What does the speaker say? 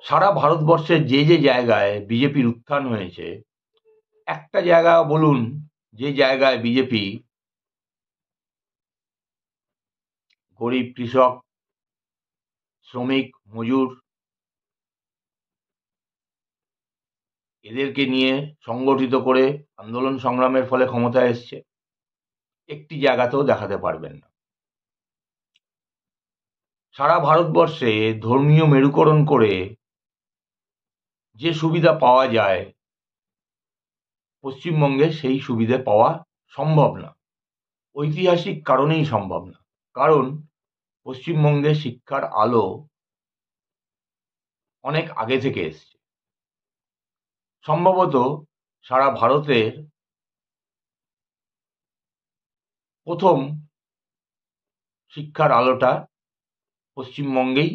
সারা ভারতবর্ষের যে যে জায়গায় বিজেপির উত্থান হয়েছে, একটা জায়গা বলুন যে জায়গায় বিজেপি গরিব, কৃষক, শ্রমিক, মজুর এদেরকে নিয়ে সংগঠিত করে আন্দোলন সংগ্রামের ফলে ক্ষমতায় এসছে। একটি জায়গাতেও দেখাতে পারবেন না। সারা ভারতবর্ষে ধর্মীয় মেরুকরণ করে যে সুবিধা পাওয়া যায়, পশ্চিমবঙ্গে সেই সুবিধে পাওয়া সম্ভব না। ঐতিহাসিক কারণেই সম্ভব না। কারণ পশ্চিমবঙ্গে শিক্ষার আলো অনেক আগে থেকে এসছে। সম্ভবত সারা ভারতের প্রথম শিক্ষার আলোটা পশ্চিমবঙ্গেই